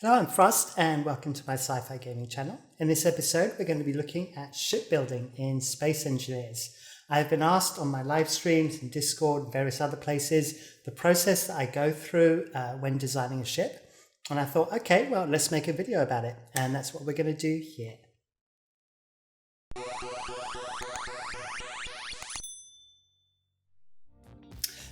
Hello, I'm Frost and welcome to my sci-fi gaming channel. In this episode, we're going to be looking at shipbuilding in Space Engineers. I've been asked on my live streams and Discord and various other places the process that I go through when designing a ship. And I thought, okay, well, let's make a video about it. And that's what we're going to do here.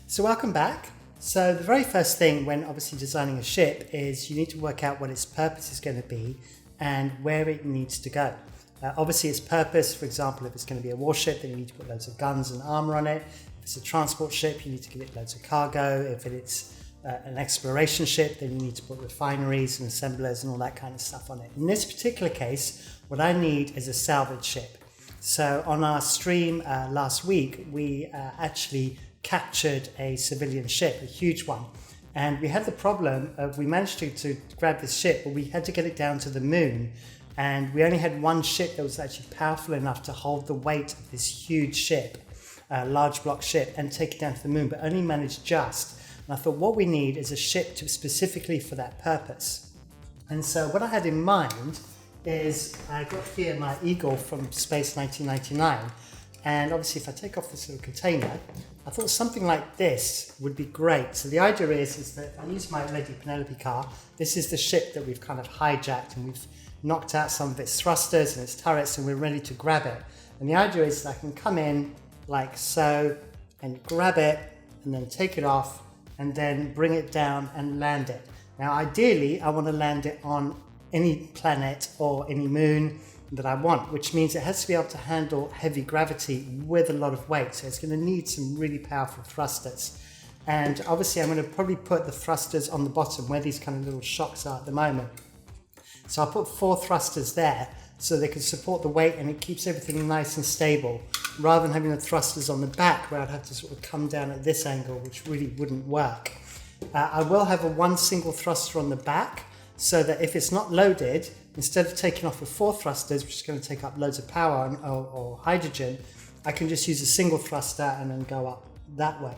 So welcome back. So the very first thing when obviously designing a ship is you need to work out what its purpose is going to be and where it needs to go. Obviously its purpose, for example, if it's going to be a warship, then you need to put loads of guns and armor on it. If it's a transport ship, you need to give it loads of cargo. If it's an exploration ship, then you need to put refineries and assemblers and all that kind of stuff on it. In this particular case, what I need is a salvage ship. So on our stream last week, we actually captured a civilian ship, a huge one, and we had the problem of we managed to grab this ship, but we had to get it down to the moon, and we only had one ship that was actually powerful enough to hold the weight of this huge ship, a large block ship, and take it down to the moon, but only managed just. And I thought what we need is a ship specifically for that purpose. And so what I had in mind is I got here my Eagle from Space 1999. And obviously if I take off this little container, I thought something like this would be great. So the idea is that I use my Lady Penelope car. This is the ship that we've kind of hijacked and we've knocked out some of its thrusters and its turrets and we're ready to grab it. And the idea is that I can come in like so and grab it and then take it off and then bring it down and land it. Now ideally I want to land it on any planet or any moon that I want, which means it has to be able to handle heavy gravity with a lot of weight. So it's going to need some really powerful thrusters. And obviously I'm going to probably put the thrusters on the bottom where these kind of little shocks are at the moment. So I'll put 4 thrusters there so they can support the weight and it keeps everything nice and stable, rather than having the thrusters on the back where I'd have to sort of come down at this angle, which really wouldn't work. I will have one single thruster on the back, so that if it's not loaded, instead of taking off with 4 thrusters, which is going to take up loads of power or hydrogen, I can just use a single thruster and then go up that way.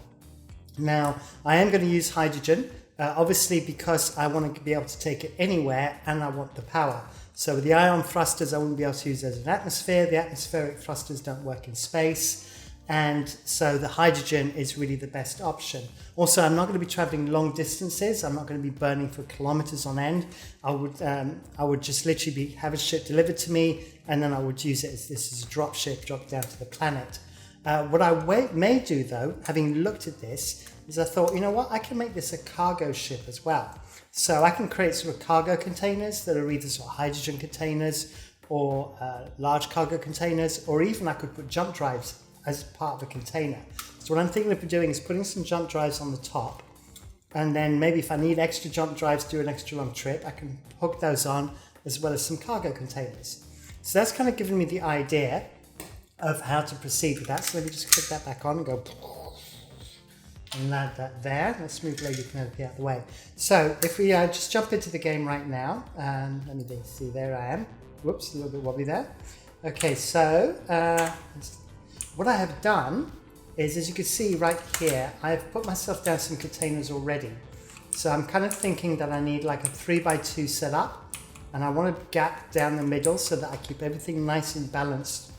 Now, I am going to use hydrogen, obviously because I want to be able to take it anywhere and I want the power. So with the ion thrusters, I wouldn't be able to use as an atmosphere. The atmospheric thrusters don't work in space. And so the hydrogen is really the best option. Also, I'm not going to be traveling long distances. I'm not going to be burning for kilometers on end. I would just literally have a ship delivered to me, and then I would use it as this is a drop ship, drop down to the planet. What I may do though, having looked at this, is I thought, you know what, I can make this a cargo ship as well. So I can create sort of cargo containers that are either sort of hydrogen containers or large cargo containers, or even I could put jump drives as part of a container. So what I'm thinking of doing is putting some jump drives on the top, and then maybe if I need extra jump drives to do an extra long trip, I can hook those on, as well as some cargo containers. So that's kind of given me the idea of how to proceed with that. So let me just click that back on and go and land that there. Let's move Lady Penelope out of the way. So if we just jump into the game right now, and let me see, there I am. Whoops, a little bit wobbly there. Okay, so what I have done is, as you can see right here, I've put myself down some containers already. So I'm kind of thinking that I need like a 3x2 setup, and I want a gap down the middle so that I keep everything nice and balanced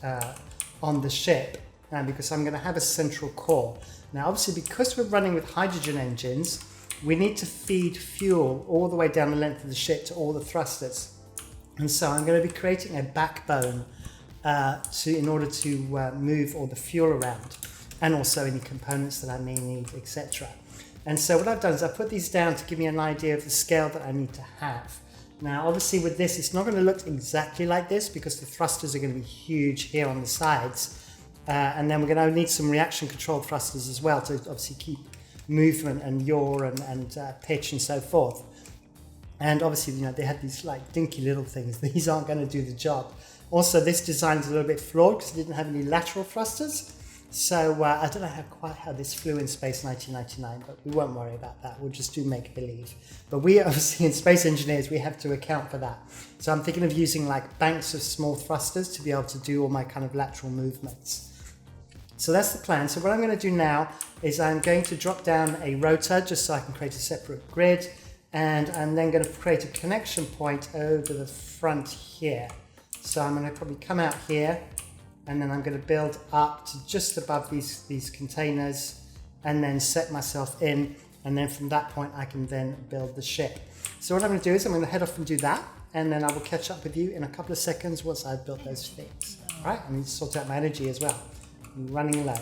on the ship, because I'm going to have a central core. Now obviously because we're running with hydrogen engines, we need to feed fuel all the way down the length of the ship to all the thrusters. And so I'm going to be creating a backbone in order to move all the fuel around, and also any components that I may need, etc. And so what I've done is I've put these down to give me an idea of the scale that I need to have. Now obviously with this, it's not going to look exactly like this because the thrusters are going to be huge here on the sides, and then we're going to need some reaction control thrusters as well to obviously keep movement and yaw and pitch and so forth. And obviously, you know, they had these like dinky little things. These aren't going to do the job. Also, this design is a little bit flawed because it didn't have any lateral thrusters. So I don't know quite how this flew in Space 1999, but we won't worry about that. We'll just do make-believe. But we obviously, in Space Engineers, we have to account for that. So I'm thinking of using like banks of small thrusters to be able to do all my kind of lateral movements. So that's the plan. So what I'm going to do now is I'm going to drop down a rotor just so I can create a separate grid. and I'm then going to create a connection point over the front here. So I'm going to probably come out here, and then I'm going to build up to just above these containers, and then set myself in, and then from that point I can then build the ship. So what I'm going to do is I'm going to head off and do that, and then I will catch up with you in a couple of seconds once I've built those things. All right, I need to sort out my energy as well. I'm running low.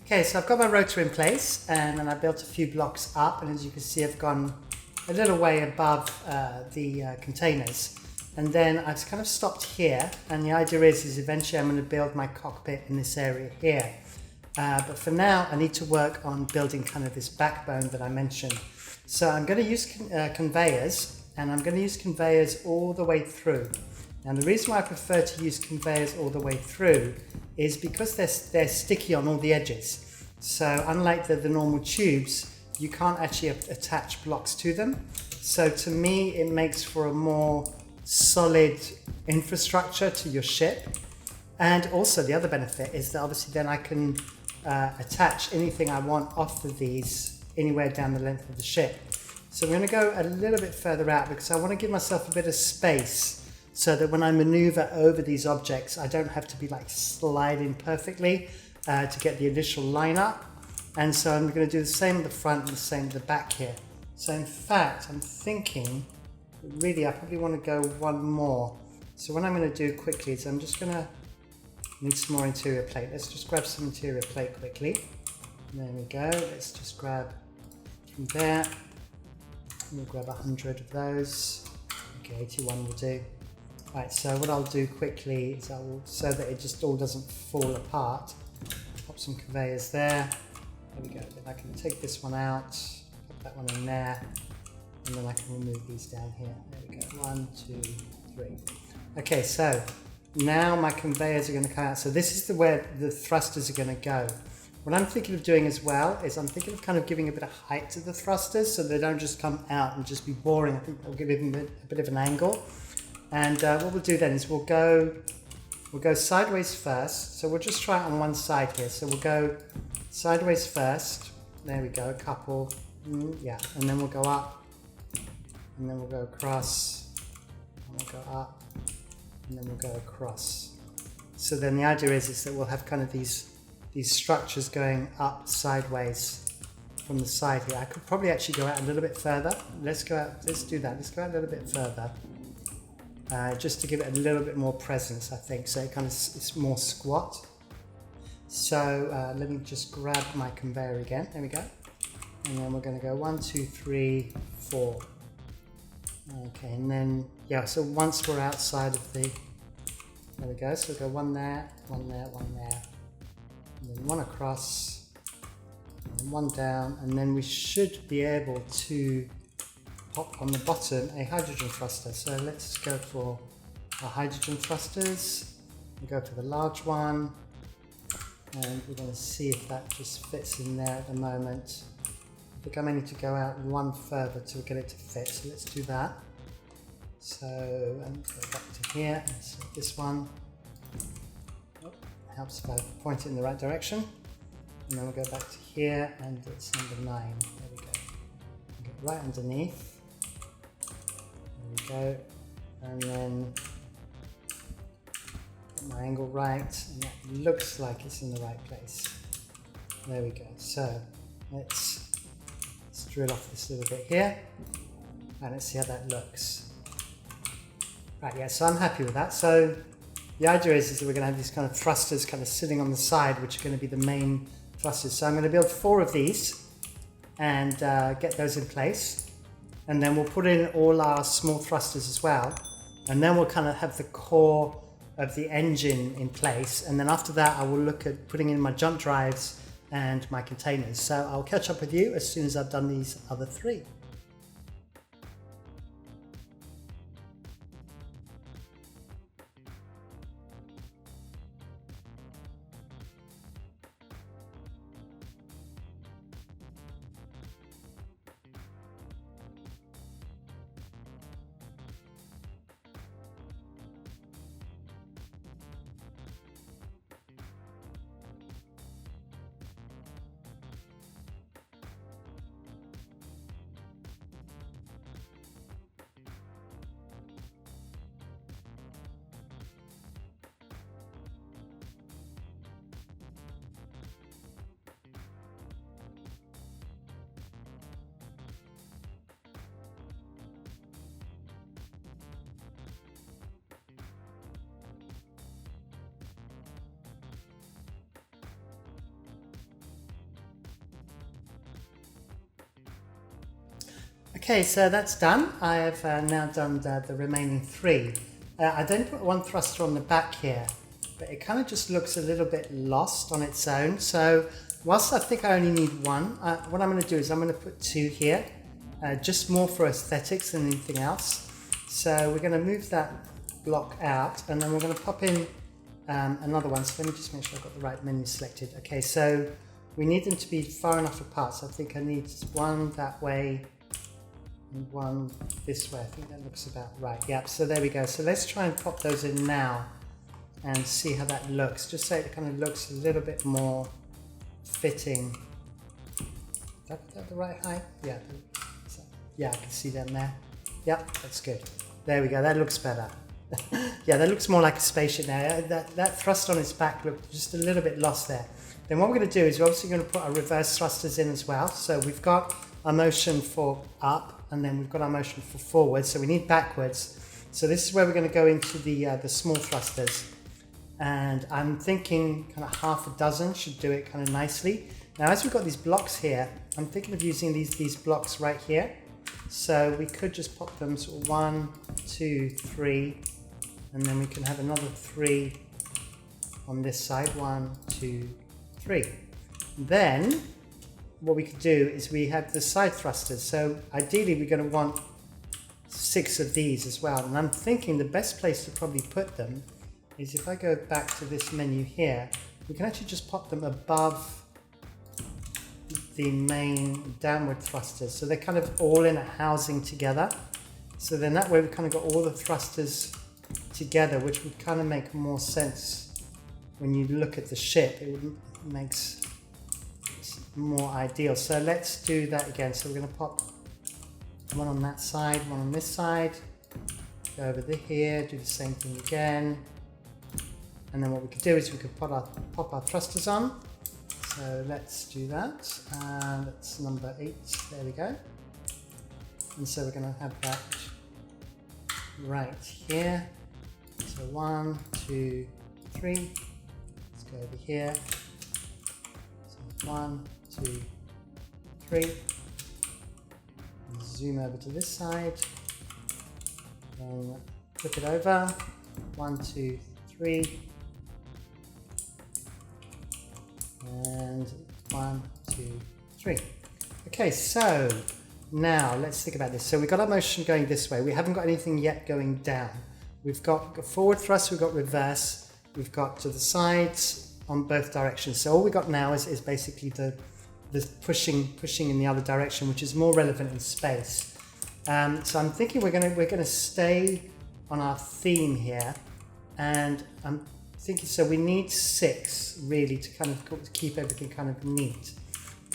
Okay, so I've got my rotor in place, and then I built a few blocks up, and as you can see I've gone a little way above the containers, and then I've kind of stopped here, and the idea is eventually I'm going to build my cockpit in this area here, but for now I need to work on building kind of this backbone that I mentioned. So I'm going to use conveyors, and I'm going to use conveyors all the way through. And the reason why I prefer to use conveyors all the way through is because they're sticky on all the edges. So unlike the normal tubes, you can't actually attach blocks to them. So to me, it makes for a more solid infrastructure to your ship. And also the other benefit is that obviously then I can attach anything I want off of these anywhere down the length of the ship. So I'm going to go a little bit further out because I want to give myself a bit of space, so that when I maneuver over these objects, I don't have to be like sliding perfectly to get the initial line up. And so I'm going to do the same at the front and the same at the back here. So in fact, I'm thinking, really, I probably want to go one more. So what I'm going to do quickly is I'm just going to need some more interior plate. Let's just grab some interior plate quickly. There we go. Let's just grab from there. We'll grab 100 of those. Okay, 81 will do. Right, so what I'll do quickly is so that it just all doesn't fall apart, pop some conveyors there. There we go. Then I can take this one out, put that one in there, and then I can remove these down here. There we go. 1, 2, 3. Okay, so now my conveyors are going to come out. So this is where the thrusters are going to go. What I'm thinking of doing as well is I'm thinking of kind of giving a bit of height to the thrusters so they don't just come out and just be boring. I think I'll give them a bit of an angle. And what we'll do then is we'll go sideways first. So we'll just try it on one side here. So we'll go sideways first. There we go, a couple. Yeah, and then we'll go up, and then we'll go across, and we'll go up, and then we'll go across. So then the idea is that we'll have kind of these structures going up sideways from the side here. I could probably actually go out a little bit further. Let's do that. Let's go out a little bit further. Just to give it a little bit more presence, I think, so it kind of it's more squat. So let me just grab my conveyor again. There we go. And then we're going to go 1, 2, 3, 4. Okay, and then yeah. So once we're outside of there we go. So we'll go one there, one there, one there, and then one across, and then one down, and then we should be able to pop on the bottom a hydrogen thruster. So let's go for our hydrogen thrusters. We'll go for the large one, and we're going to see if that just fits in there at the moment. I think I may need to go out one further to get it to fit, so let's do that. So I'm going to go back to here and select this one. Oh, helps if I point it in the right direction. And then we'll go back to here, and it's number 9. There we go. Get right underneath. Go, and then get my angle right, and that looks like it's in the right place. There we go. So let's drill off this little bit here, and let's see how that looks. Right, yeah, so I'm happy with that. So the idea is that we're going to have these kind of thrusters kind of sitting on the side, which are going to be the main thrusters. So I'm going to build 4 of these and get those in place. and then we'll put in all our small thrusters as well, and then we'll kind of have the core of the engine in place, and then after that I will look at putting in my jump drives and my containers. So I'll catch up with you as soon as I've done these other three. Okay, so that's done. I have now done the remaining three. I then put one thruster on the back here, but it kind of just looks a little bit lost on its own. So whilst I think I only need one, what I'm going to do is I'm going to put two here, just more for aesthetics than anything else. So we're going to move that block out, and then we're going to pop in another one. So let me just make sure I've got the right menu selected. Okay, so we need them to be far enough apart. So I think I need one that way and one this way. I think that looks about right. Yep, so there we go. So let's try and pop those in now and see how that looks, just so it kind of looks a little bit more fitting. Is that the right height? Yeah, yeah, I can see them there. Yep, that's good. There we go, that looks better. Yeah, that looks more like a spaceship now. That thrust on its back looked just a little bit lost there. Then what we're going to do is we're obviously going to put our reverse thrusters in as well. So we've got our motion for up, and then we've got our motion for forward, so we need backwards. So this is where we're going to go into the small thrusters, and I'm thinking kind of half a dozen should do it kind of nicely. Now as we've got these blocks here, I'm thinking of using these blocks right here. So we could just pop them sort of 1, 2, 3, and then we can have another 3 on this side, 1, 2, 3. Then what we could do is we have the side thrusters. So ideally we're going to want 6 of these as well. And I'm thinking the best place to probably put them is if I go back to this menu here, we can actually just pop them above the main downward thrusters. So they're kind of all in a housing together. So then that way we've kind of got all the thrusters together, which would kind of make more sense when you look at the ship. It makes more ideal. So let's do that again. So we're going to pop one on that side, one on this side, go over here, do the same thing again, and then what we could do is we could pop our thrusters on. So let's do that. That's number 8. There we go. And so we're going to have that right here. So 1, 2, 3. Let's go over here. So 1, 2, 3. Zoom over to this side. Then flip it over. 1, 2, 3. And 1, 2, 3. Okay, so now let's think about this. So we've got our motion going this way. We haven't got anything yet going down. We've got forward thrust, we've got reverse, we've got to the sides on both directions. So all we got now is basically the pushing in the other direction, which is more relevant in space. So I'm thinking we're gonna stay on our theme here, and I'm thinking so we need 6 really to kind of keep everything kind of neat.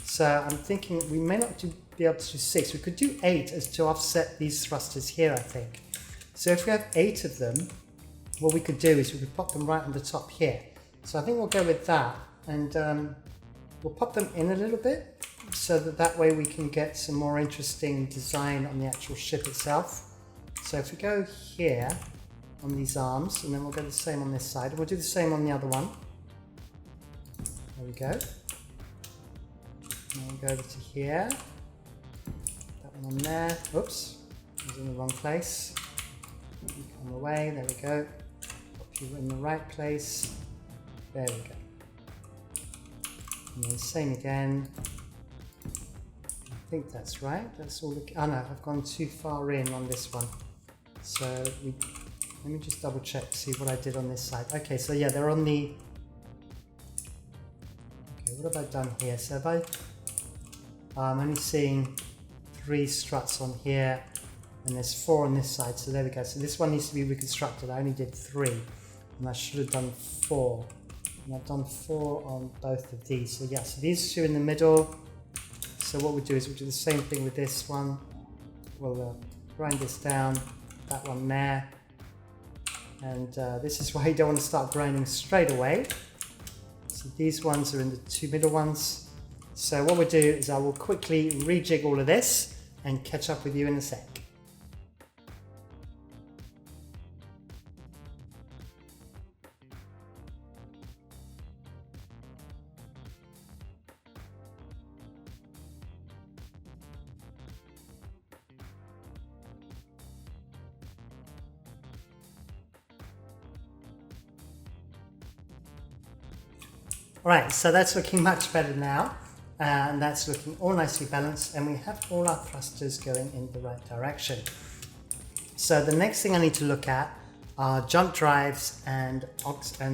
So I'm thinking we may not be able to do 6. We could do 8 as to offset these thrusters here, I think. So if we have 8 of them, what we could do is we could pop them right on the top here. So I think we'll go with that, and we'll pop them in a little bit so that way we can get some more interesting design on the actual ship itself. So if we go here on these arms, and then we'll go the same on this side, and we'll do the same on the other one. There we go. And we'll go over to here. That One on there. Oops, I was in the wrong place. You come away, there we go. Pop you in the right place. There we go. And then same again. I think that's right. That's all the, oh no, I've gone too far in on this one. So let me just double check to see what I did on this side. Okay, so yeah, they're on the, okay, what have I done here? So if I'm only seeing 3 struts on here and there's 4 on this side. So there we go. So this one needs to be reconstructed. I only did 3 and I should have done 4. And I've done 4 on both of these. So yeah, so these 2 in the middle. So what we'll do is we'll do the same thing with this one. We'll grind this down, that one there. And this is why you don't want to start grinding straight away. So these ones are in the 2 middle ones. So what we'll do is I will quickly rejig all of this and catch up with you in a sec. Alright, so that's looking much better now, and that's looking all nicely balanced, and we have all our thrusters going in the right direction. So the next thing I need to look at are jump drives and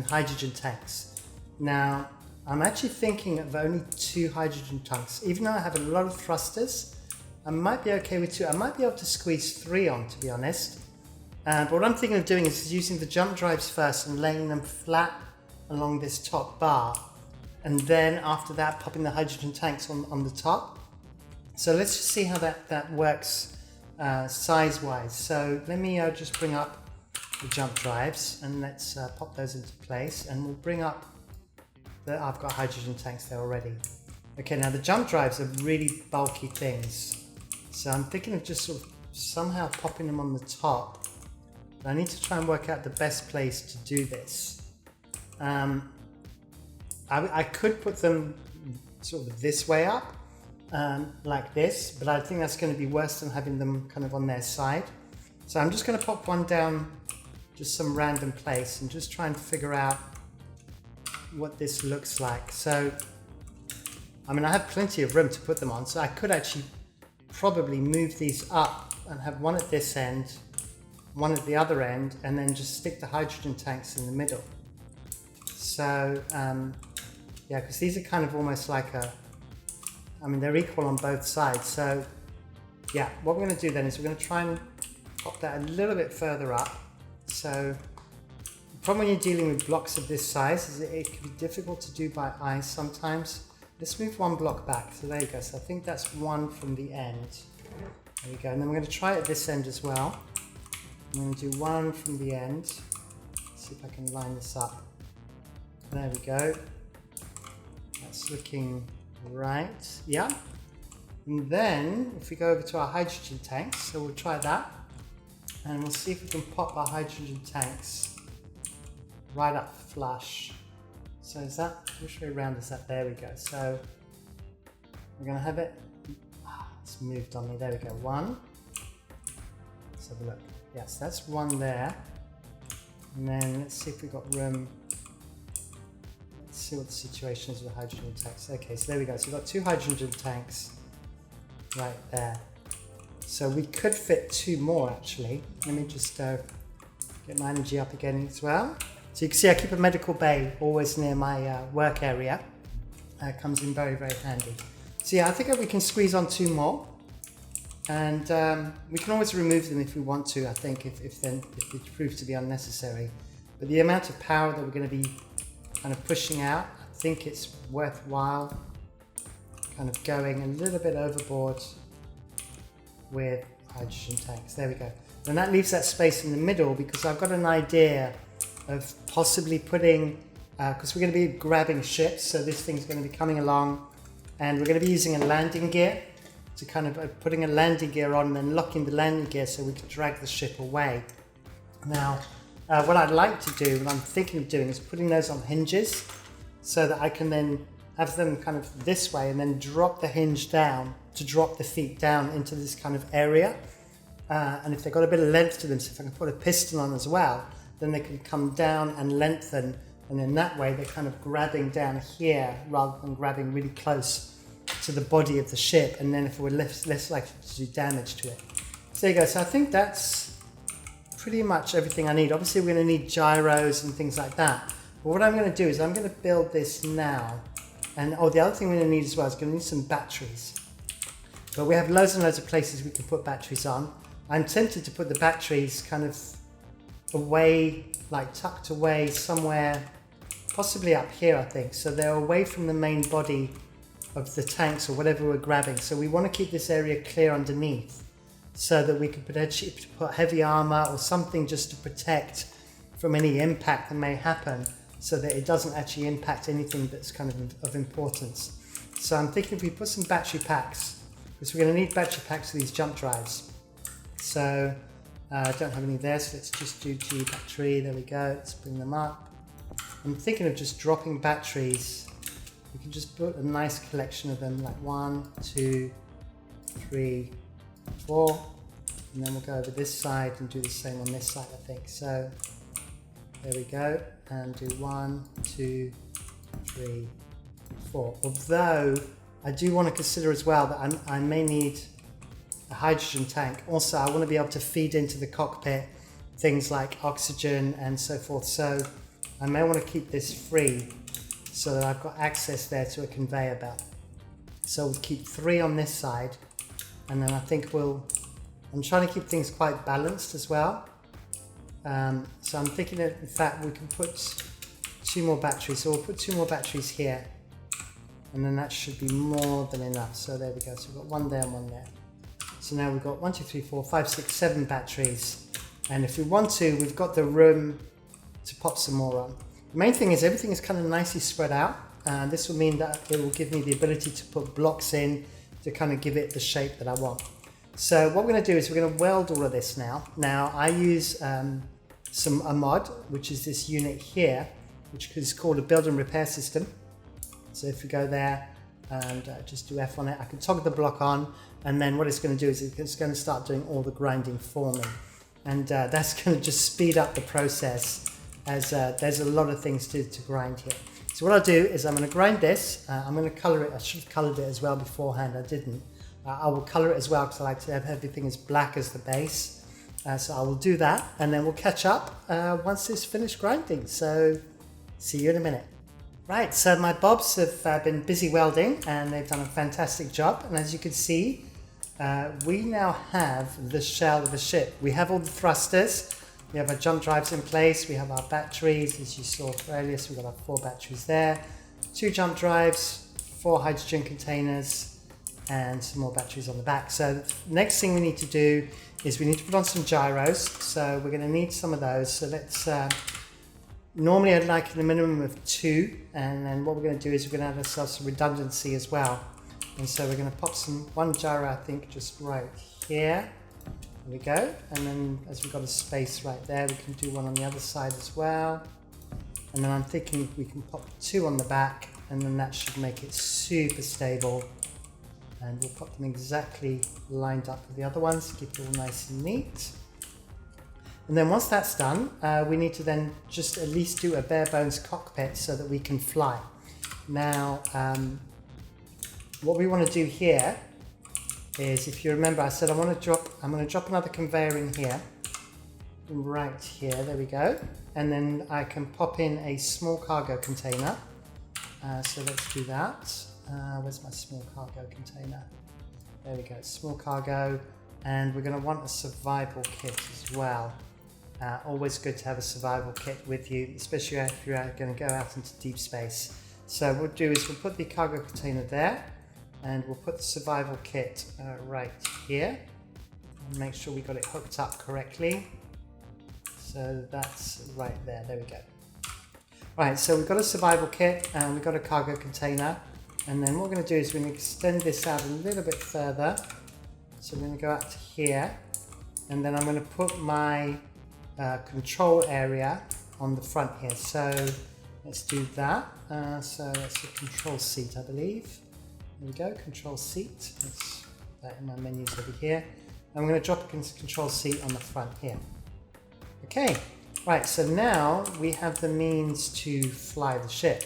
hydrogen tanks. Now, I'm actually thinking of only 2 hydrogen tanks. Even though I have a lot of thrusters, I might be okay with 2. I might be able to squeeze 3 on, to be honest. But what I'm thinking of doing is using the jump drives first and laying them flat along this top bar. And then after that, popping the hydrogen tanks on the top. So let's just see how that works size-wise. So let me just bring up the jump drives and let's pop those into place. And we'll bring up I've got hydrogen tanks there already. Okay, now the jump drives are really bulky things. So I'm thinking of just sort of somehow popping them on the top. But I need to try and work out the best place to do this. I could put them sort of this way up, like this, but I think that's going to be worse than having them kind of on their side. So I'm just going to pop one down just some random place and just try and figure out what this looks like. So, I mean, I have plenty of room to put them on, so I could actually probably move these up and have one at this end, one at the other end, and then just stick the hydrogen tanks in the middle. So, yeah, because these are kind of almost like they're equal on both sides. So yeah, what we're going to do then is we're going to try and pop that a little bit further up. So the problem when you're dealing with blocks of this size is it can be difficult to do by eye sometimes. Let's move one block back. So there you go. So I think that's one from the end. There we go. And then we're going to try it at this end as well. I'm going to do one from the end. See if I can line this up. There we go. That's looking right, yeah. And then if we go over to our hydrogen tanks, so we'll try that and we'll see if we can pop our hydrogen tanks right up flush. So is that, which way around is that? There we go. So we're going to have it, it's moved on me, there we go, 1. Let's have a look. Yes, that's 1 there. And then let's see if we've got room. See what the situation is with hydrogen tanks. Okay, so there we go. So we've got 2 hydrogen tanks right there. So we could fit 2 more actually. Let me just get my energy up again as well. So you can see I keep a medical bay always near my work area. Comes in very, very handy. So yeah, I think we can squeeze on 2 more. And we can always remove them if we want to, I think, if it proves to be unnecessary. But the amount of power that we're going to be kind of pushing out, I think it's worthwhile kind of going a little bit overboard with hydrogen tanks. There we go. And that leaves that space in the middle because I've got an idea of possibly putting, because we're going to be grabbing ships, so this thing's going to be coming along and we're going to be using a landing gear to kind of putting a landing gear on and then locking the landing gear so we can drag the ship away. Now, what I'd like to do, what I'm thinking of doing, is putting those on hinges so that I can then have them kind of this way and then drop the hinge down to drop the feet down into this kind of area. And if they've got a bit of length to them, so if I can put a piston on as well, then they can come down and lengthen, and in that way they're kind of grabbing down here rather than grabbing really close to the body of the ship, and then if we're less likely to do damage to it. So there you go. So I think that's pretty much everything I need. Obviously we're going to need gyros and things like that, but what I'm going to do is I'm going to build this now. And the other thing we're going to need as well is going to need some batteries. But we have loads and loads of places we can put batteries on. I'm tempted to put the batteries kind of away, like tucked away somewhere, possibly up here I think, so they're away from the main body of the tanks or whatever we're grabbing. So we want to keep this area clear underneath so that we can potentially put heavy armor or something just to protect from any impact that may happen, so that it doesn't actually impact anything that's kind of importance. So I'm thinking if we put some battery packs, because we're going to need battery packs for these jump drives. So I don't have any there, so let's just do G battery. There we go. Let's bring them up. I'm thinking of just dropping batteries. We can just put a nice collection of them, like 1, 2, 3, 4, and then we'll go over this side and do the same on this side, I think. So there we go, and do 1, 2, 3, 4. Although I do want to consider as well that I may need a hydrogen tank. Also, I want to be able to feed into the cockpit things like oxygen and so forth. So I may want to keep this free so that I've got access there to a conveyor belt. So we'll keep 3 on this side, and then I think I'm trying to keep things quite balanced as well. So I'm thinking that in fact we can put 2 more batteries. So we'll put 2 more batteries here, and then that should be more than enough. So there we go. So we've got 1 there and 1 there. So now we've got 1, 2, 3, 4, 5, 6, 7 batteries. And if we want to, we've got the room to pop some more on. The main thing is everything is kind of nicely spread out. This will mean that it will give me the ability to put blocks in to kind of give it the shape that I want. So what we're going to do is we're going to weld all of this now. Now I use a mod, which is this unit here, which is called a build and repair system. So if we go there and just do F on it, I can toggle the block on, and then what it's going to do is it's going to start doing all the grinding for me. And that's going to just speed up the process, as there's a lot of things to grind here. So what I'll do is I'm going to grind this. I'm going to color it. I should have colored it as well beforehand. I didn't. I will color it as well because I like to have everything as black as the base. So I will do that, and then we'll catch up once it's finished grinding. So see you in a minute. Right, so my bobs have been busy welding, and they've done a fantastic job. And as you can see, we now have the shell of a ship. We have all the thrusters. We have our jump drives in place. We have our batteries, as you saw earlier. So we've got our 4 batteries there, 2 jump drives, 4 hydrogen containers, and some more batteries on the back. So the next thing we need to do is we need to put on some gyros. So we're going to need some of those. So let's, normally I'd like a minimum of 2. And then what we're going to do is we're going to have ourselves some redundancy as well. And so we're going to pop one gyro, I think, just right here. There we go. And then as we've got a space right there, we can do one on the other side as well. And then I'm thinking we can pop 2 on the back, and then that should make it super stable. And we'll pop them exactly lined up with the other ones, keep it all nice and neat. And then once that's done, we need to then just at least do a bare bones cockpit so that we can fly. Now, what we want to do here is, if you remember, I said I'm going to drop another conveyor in here, right here. There we go. And then I can pop in a small cargo container. So let's do that. Where's my small cargo container? There we go, small cargo. And we're going to want a survival kit as well. Always good to have a survival kit with you, especially if you're going to go out into deep space. So what we'll do is we'll put the cargo container there, and we'll put the survival kit right here, and make sure we got it hooked up correctly. So that's right there. There we go. Right, so we've got a survival kit and we've got a cargo container. And then what we're going to do is we're going to extend this out a little bit further. So I'm going to go out to here, and then I'm going to put my control area on the front here. So let's do that. So that's the control seat, I believe. There we go, control seat. Let's put that in my menus over here. I'm going to drop a control C on the front here. Okay, right, so now we have the means to fly the ship.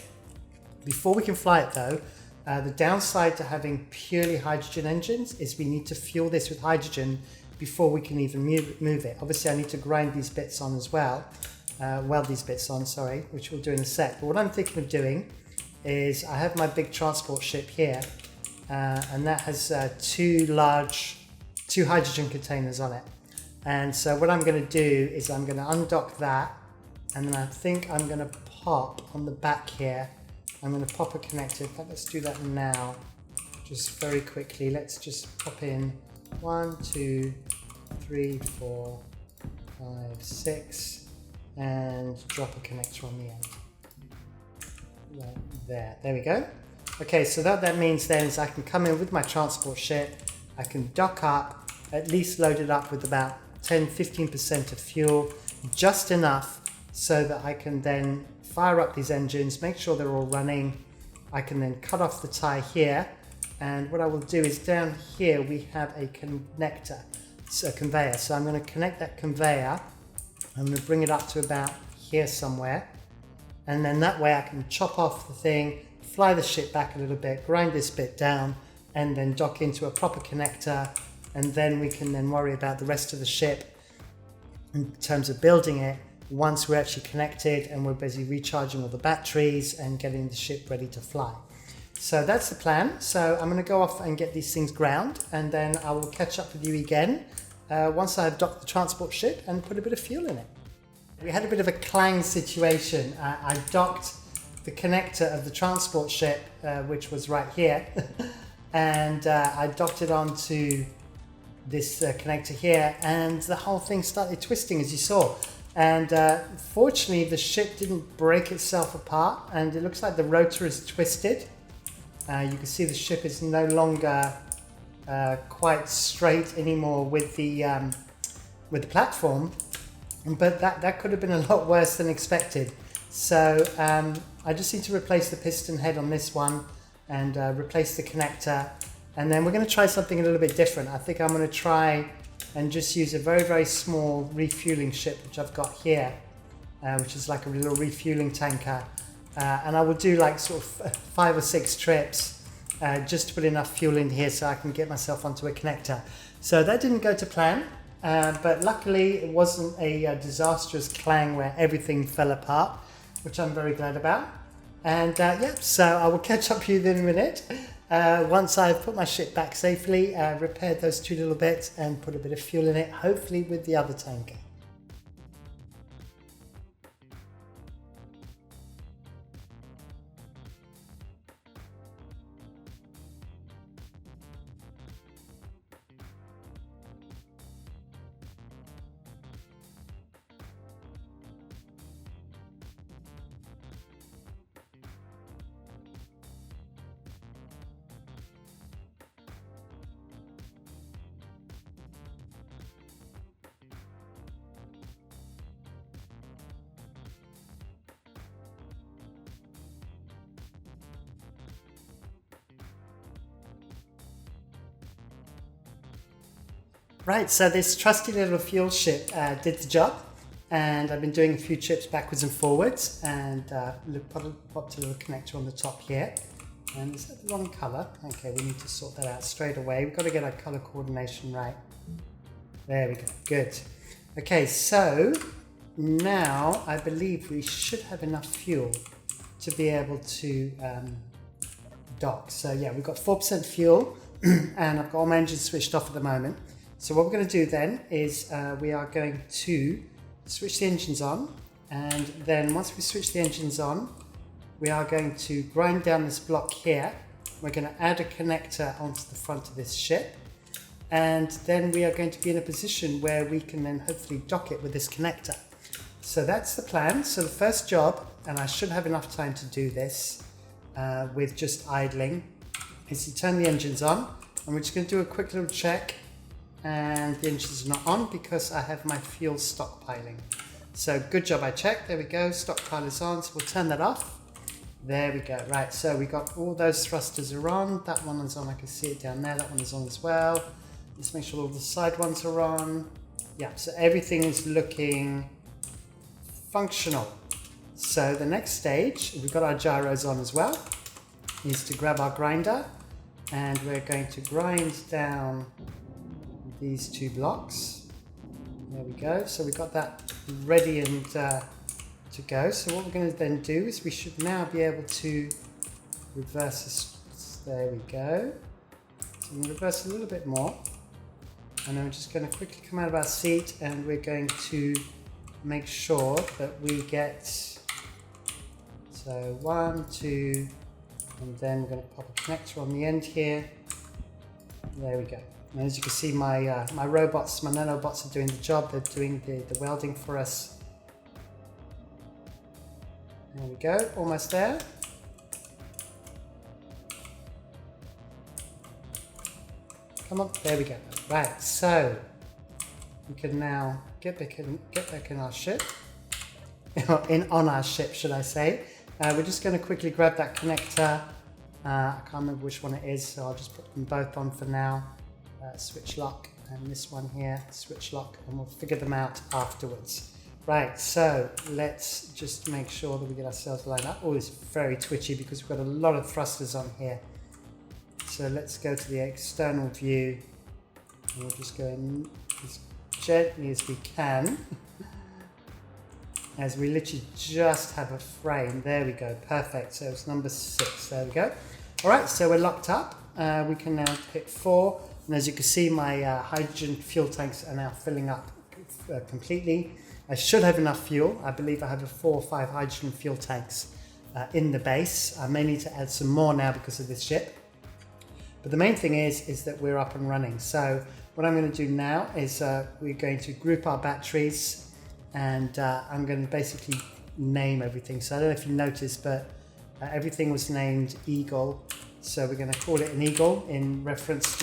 Before we can fly it though, the downside to having purely hydrogen engines is we need to fuel this with hydrogen before we can even move it. Obviously I need to grind these bits on as well, weld these bits on, sorry, which we'll do in a sec. But what I'm thinking of doing is I have my big transport ship here, and that has two hydrogen containers on it. And so what I'm going to do is I'm going to undock that, and then I think I'm going to pop on the back here, I'm going to pop a connector. In fact, let's do that now, just very quickly. Let's just pop in 1, 2, 3, 4, 5, 6, and drop a connector on the end. Right there we go. Okay, so that means then is I can come in with my transport ship, I can dock up, at least load it up with about 10-15% of fuel, just enough so that I can then fire up these engines, make sure they're all running. I can then cut off the tie here, and what I will do is down here we have a connector, it's a conveyor. So I'm going to connect that conveyor, I'm going to bring it up to about here somewhere, and then that way I can chop off the thing, fly the ship back a little bit, grind this bit down, and then dock into a proper connector, and then we can then worry about the rest of the ship in terms of building it once we're actually connected and we're busy recharging all the batteries and getting the ship ready to fly. So that's the plan. So I'm going to go off and get these things ground, and then I will catch up with you again once I've docked the transport ship and put a bit of fuel in it. We had a bit of a clang situation. I docked the connector of the transport ship, which was right here, and I docked it onto this connector here, and the whole thing started twisting, as you saw. And fortunately the ship didn't break itself apart, and it looks like the rotor is twisted. You can see the ship is no longer quite straight anymore with the platform, but that could have been a lot worse than expected. So I just need to replace the piston head on this one and replace the connector. And then we're going to try something a little bit different. I think I'm going to try and just use a very, very small refueling ship, which I've got here, which is like a little refueling tanker. And I will do like sort of 5 or 6 trips just to put enough fuel in here so I can get myself onto a connector. So that didn't go to plan, but luckily it wasn't a disastrous clang where everything fell apart, which I'm very glad about. And yeah, so I will catch up with you in a minute. Once I've put my ship back safely, repaired those 2 little bits and put a bit of fuel in it, hopefully with the other tanker. Right, so this trusty little fuel ship did the job, and I've been doing a few trips backwards and forwards, and popped a little connector on the top here. And is that the wrong colour? Okay, we need to sort that out straight away. We've got to get our colour coordination right. There we go, good. Okay, so now I believe we should have enough fuel to be able to dock. So yeah, we've got 4% fuel, and I've got all my engines switched off at the moment. So what we're going to do then is we are going to switch the engines on, and then once we switch the engines on, we are going to grind down this block here. We're going to add a connector onto the front of this ship, and then we are going to be in a position where we can then hopefully dock it with this connector. So that's the plan. So the first job, and I should have enough time to do this with just idling, is to turn the engines on, and we're just going to do a quick little check. And the engines are not on because I have my fuel stockpiling. So good job, I checked. There we go, stockpile is on, so we'll turn that off. There we go. Right, so we got all those thrusters are on. That one is on, I can see it down there. That one is on as well. Let's make sure all the side ones are on. Yeah, so everything is looking functional. So the next stage, we've got our gyros on as well, is to grab our grinder, and we're going to grind down these two blocks. There we go. So we've got that ready and to go. So what we're going to then do is we should now be able to reverse this. There we go. So I'm going to reverse a little bit more. And then we're just going to quickly come out of our seat, and we're going to make sure that we get, so 1, 2, and then we're going to pop a connector on the end here. There we go. And as you can see, my my robots, my nanobots are doing the job. They're doing the welding for us. There we go, almost there. Come on, there we go. Right, so we can now get back in our ship, on our ship, should I say. We're just going to quickly grab that connector. I can't remember which one it is, so I'll just put them both on for now. Switch lock, and this one here, switch lock, and we'll figure them out afterwards. Right, so let's just make sure that we get ourselves lined up. Oh, it's very twitchy because we've got a lot of thrusters on here. So let's go to the external view, and we'll just go in as gently as we can, as we literally just have a frame. There we go, perfect. So it's number 6, there we go. All right, so we're locked up. We can now hit 4, and as you can see, my hydrogen fuel tanks are now filling up completely. I should have enough fuel. I believe I have 4 or 5 hydrogen fuel tanks in the base. I may need to add some more now because of this ship. But the main thing is that we're up and running. So what I'm going to do now is we're going to group our batteries, and I'm going to basically name everything. So I don't know if you noticed, but everything was named Eagle. So we're going to call it an Eagle in reference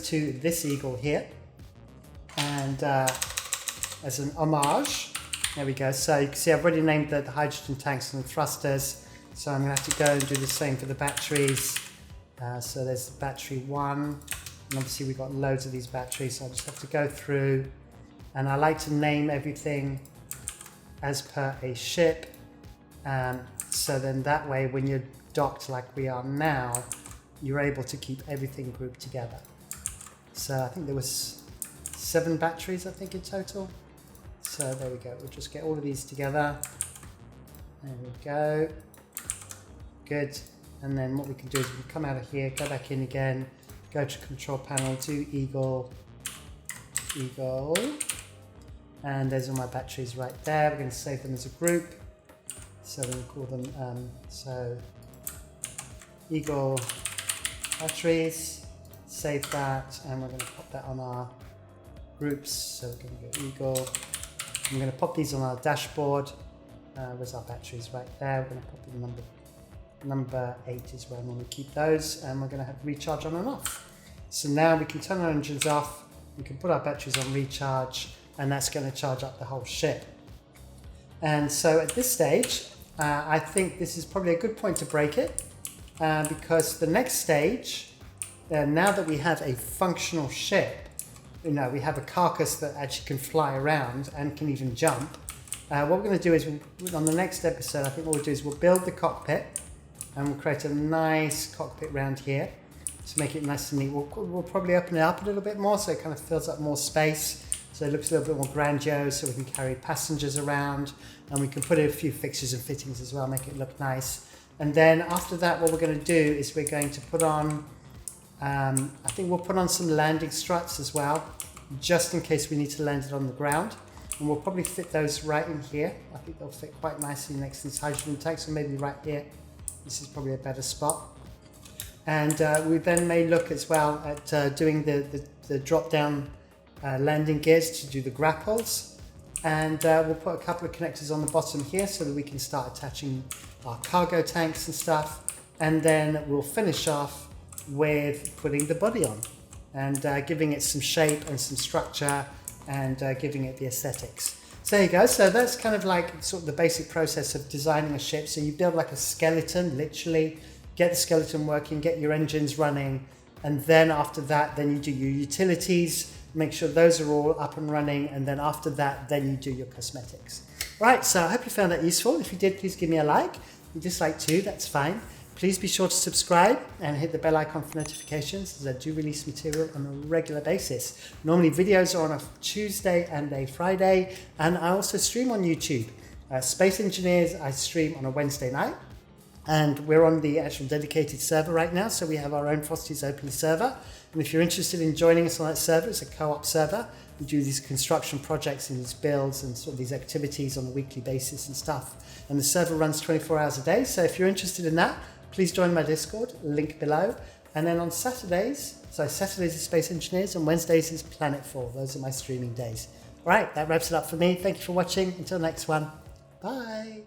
to this Eagle here. And as an homage, there we go. So you can see I've already named the hydrogen tanks and the thrusters. So I'm going to have to go and do the same for the batteries. So there's battery 1, and obviously we've got loads of these batteries, so I just have to go through, and I like to name everything as per a ship, so then that way when you're docked like we are now, you're able to keep everything grouped together. So I think there was 7 batteries, I think, in total. So there we go, we'll just get all of these together. There we go. Good. And then what we can do is we can come out of here, go back in again, go to control panel, do Eagle, Eagle, and there's all my batteries right there. We're going to save them as a group, so we're going to call them, so Eagle batteries, save that, and we're going to pop that on our groups. So we're going to go Eagle, I'm going to pop these on our dashboard. Where's our batteries? Right there. We're going to pop in number 8 is where I normally keep those, and we're going to have recharge on and off. So now we can turn our engines off, we can put our batteries on recharge, and that's going to charge up the whole ship. And so at this stage, I think this is probably a good point to break it, because the next stage, now that we have a functional ship, we have a carcass that actually can fly around and can even jump. What we're going to do is, on the next episode, I think what we'll do is we'll build the cockpit, and we'll create a nice cockpit round here to make it nice and neat. We'll probably open it up a little bit more so it kind of fills up more space, so it looks a little bit more grandiose, so we can carry passengers around, and we can put in a few fixtures and fittings as well, make it look nice. And then after that, what we're going to do is we're going to put on, I think we'll put on some landing struts as well, just in case we need to land it on the ground. And we'll probably fit those right in here. I think they'll fit quite nicely next to these hydrogen tanks, so maybe right here. This is probably a better spot. And we then may look as well at doing the drop-down landing gears to do the grapples. And we'll put a couple of connectors on the bottom here so that we can start attaching our cargo tanks and stuff. And then we'll finish off with putting the body on and giving it some shape and some structure, and giving it the aesthetics. So there you go. So that's kind of like sort of the basic process of designing a ship. So you build like a skeleton, literally, get the skeleton working, get your engines running, and then after that, then you do your utilities, make sure those are all up and running, and then after that, then you do your cosmetics. Right, so I hope you found that useful. If you did, please give me a like. If you dislike too, that's fine. Please be sure to subscribe and hit the bell icon for notifications, as I do release material on a regular basis. Normally videos are on a Tuesday and a Friday, and I also stream on YouTube. Space Engineers, I stream on a Wednesday night, and we're on the actual dedicated server right now, so we have our own Frosty's Open server. And if you're interested in joining us on that server, it's a co-op server. We do these construction projects and these builds and sort of these activities on a weekly basis and stuff. And the server runs 24 hours a day, so if you're interested in that, please join my Discord, link below. And then on Saturdays is Space Engineers, and Wednesdays is Planet 4. Those are my streaming days. All right, that wraps it up for me. Thank you for watching. Until next one, bye.